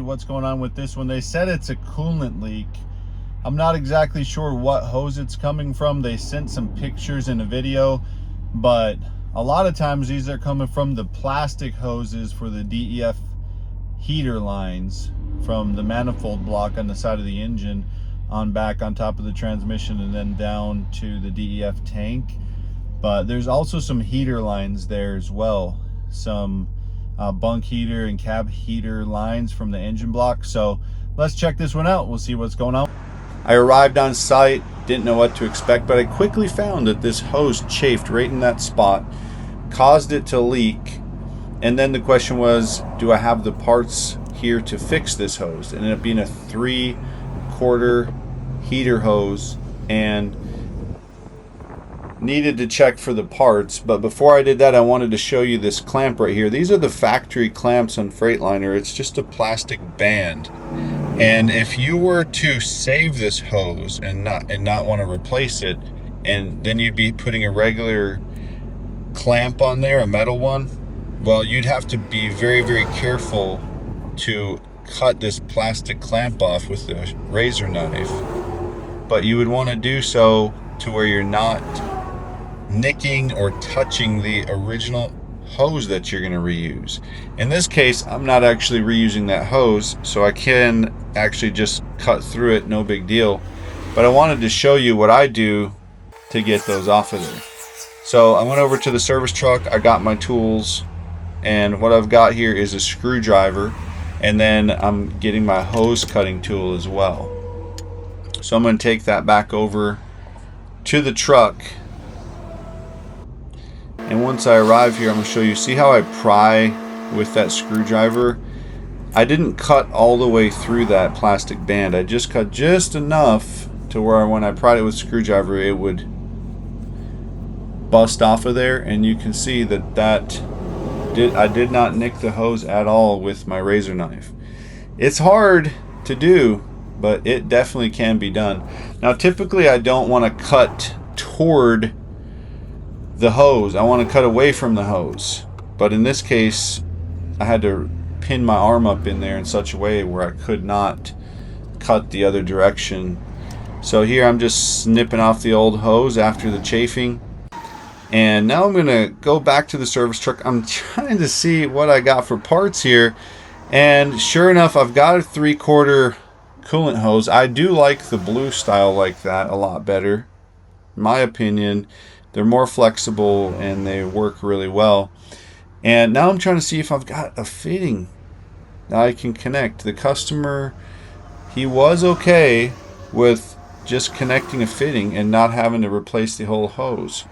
what's going on with this one. They said it's a coolant leak. I'm not exactly sure what hose it's coming from. They sent some pictures in a video, but a lot of times these are coming from the plastic hoses for the DEF heater lines from the manifold block on the side of the engine on back on top of the transmission and then down to the DEF tank. But there's also some heater lines there as well, some bunk heater and cab heater lines from the engine block. So let's check this one out. We'll see what's going on. I arrived on site, didn't know what to expect, but I quickly found that this hose chafed right in that spot, caused it to leak. And then the question was, do I have the parts here to fix this hose? It ended up being a 3/4 heater hose and needed to check for the parts. But before I did that, I wanted to show you this clamp right here. These are the factory clamps on Freightliner. It's just a plastic band. And if you were to save this hose and not want to replace it, and then you'd be putting a regular clamp on there, a metal one, well, you'd have to be very, very careful to cut this plastic clamp off with the razor knife. But you would want to do so to where you're not nicking or touching the original hose that you're going to reuse. In this case, I'm not actually reusing that hose, so I can actually just cut through it, no big deal. But I wanted to show you what I do to get those off of there. So I went over to the service truck, I got my tools, and what I've got here is a screwdriver, and then I'm getting my hose cutting tool as well. So I'm going to take that back over to the truck. And once I arrive here, I'm going to show you, see how I pry with that screwdriver? I didn't cut all the way through that plastic band. I just cut just enough to where when I pried it with screwdriver, it would bust off of there. And you can see that I did not nick the hose at all with my razor knife. It's hard to do, but it definitely can be done. Now, typically I don't want to cut toward the hose. I want to cut away from the hose. But in this case, I had to pin my arm up in there in such a way where I could not cut the other direction. So here I'm just snipping off the old hose after the chafing. And now I'm going to go back to the service truck. I'm trying to see what I got for parts here. And sure enough, I've got a 3/4 coolant hose. I do like the blue style like that a lot better, in my opinion. They're more flexible and they work really well. And now I'm trying to see if I've got a fitting that I can connect. The customer, he was okay with just connecting a fitting and not having to replace the whole hose.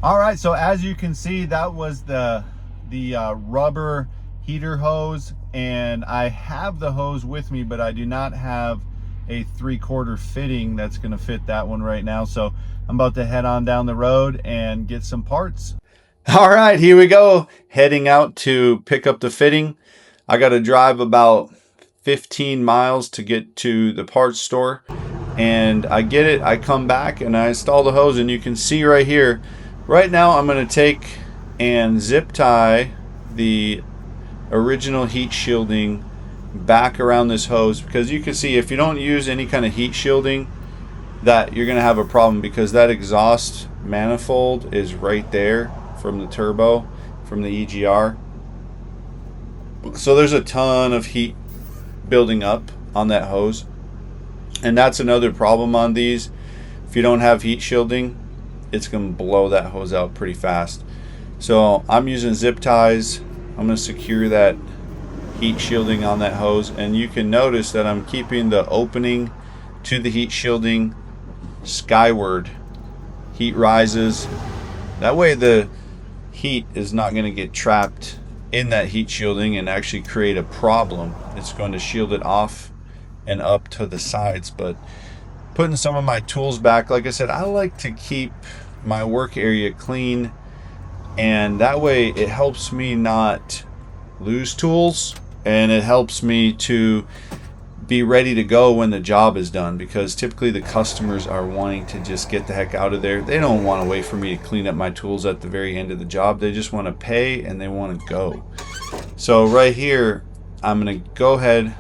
All right, so as you can see, that was the rubber heater hose, and I have the hose with me, but I do not have a 3/4 fitting that's going to fit that one right now. So I'm about to head on down the road and get some parts. All right, here we go. Heading out to pick up the fitting. I got to drive about 15 miles to get to the parts store, and I get it. I come back and I install the hose, and you can see right here. Right now I'm going to take and zip tie the original heat shielding back around this hose, because you can see if you don't use any kind of heat shielding, that you're going to have a problem, because that exhaust manifold is right there from the turbo, from the EGR. So there's a ton of heat building up on that hose, and that's another problem on these. If you don't have heat shielding, it's going to blow that hose out pretty fast. So I'm using zip ties. I'm going to secure that heat shielding on that hose, and you can notice that I'm keeping the opening to the heat shielding skyward. Heat rises. That way the heat is not going to get trapped in that heat shielding and actually create a problem. It's going to shield it off and up to the sides. But putting some of my tools back, like I said, I like to keep my work area clean, and that way it helps me not lose tools, and it helps me to be ready to go when the job is done, because typically the customers are wanting to just get the heck out of there. They don't want to wait for me to clean up my tools at the very end of the job. They just want to pay and they want to go. So right here, I'm going to go ahead,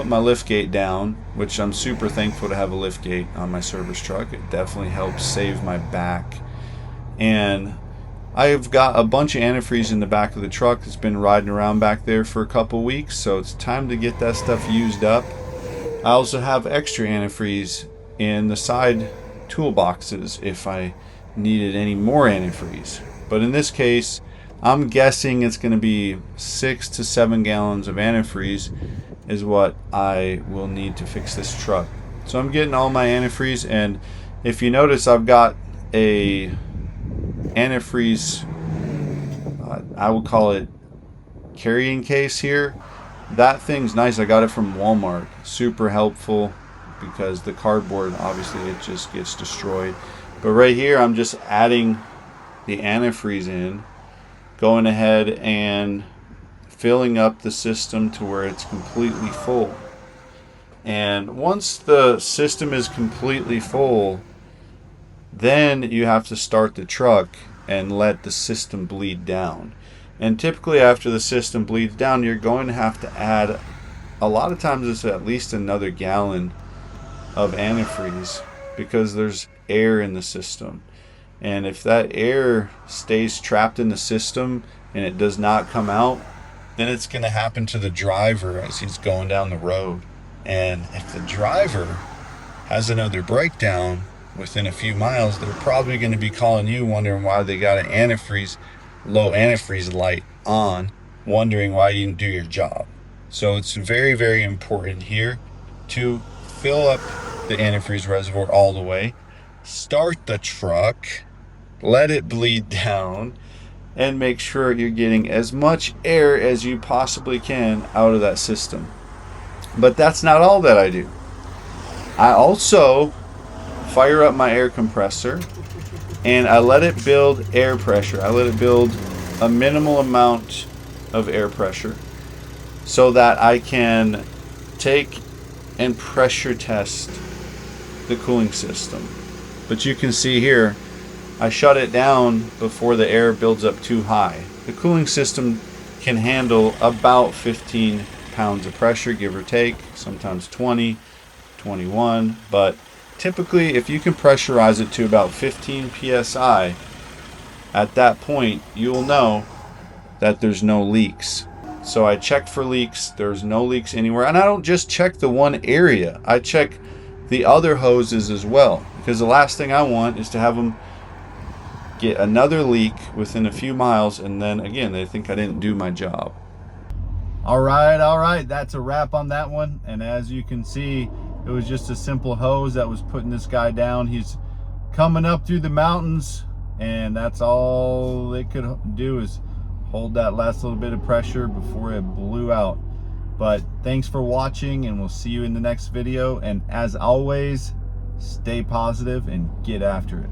put my lift gate down, which I'm super thankful to have a lift gate on my service truck. It definitely helps save my back. And I've got a bunch of antifreeze in the back of the truck that's been riding around back there for a couple weeks, so it's time to get that stuff used up. I also have extra antifreeze in the side toolboxes if I needed any more antifreeze. But in this case, I'm guessing it's going to be 6 to 7 gallons of antifreeze is what I will need to fix this truck. So I'm getting all my antifreeze, and if you notice, I've got a antifreeze, I would call it carrying case here. That thing's nice. I got it from Walmart. Super helpful because the cardboard, obviously, it just gets destroyed. But right here, I'm just adding the antifreeze in, going ahead and filling up the system to where it's completely full. And once the system is completely full, then you have to start the truck and let the system bleed down. And typically after the system bleeds down, you're going to have to add, a lot of times it's at least another gallon of antifreeze because there's air in the system. And if that air stays trapped in the system and it does not come out, then it's going to happen to the driver as he's going down the road. And if the driver has another breakdown within a few miles, they're probably going to be calling you, wondering why they got an low antifreeze light on, wondering why you didn't do your job. So it's very, very important here to fill up the antifreeze reservoir all the way, start the truck, let it bleed down, and make sure you're getting as much air as you possibly can out of that system. But that's not all that I do. I also fire up my air compressor and I let it build air pressure. I let it build a minimal amount of air pressure so that I can take and pressure test the cooling system. But you can see here, I shut it down before the air builds up too high. The cooling system can handle about 15 pounds of pressure, give or take, sometimes 20, 21, but typically if you can pressurize it to about 15 psi, at that point you'll know that there's no leaks. So I checked for leaks, there's no leaks anywhere, and I don't just check the one area, I check the other hoses as well, because the last thing I want is to have them get another leak within a few miles and then again they think I didn't do my job. All right, that's a wrap on that one. And as you can see, it was just a simple hose that was putting this guy down. He's coming up through the mountains, and that's all it could do is hold that last little bit of pressure before it blew out. But thanks for watching, and we'll see you in the next video. And as always, stay positive and get after it.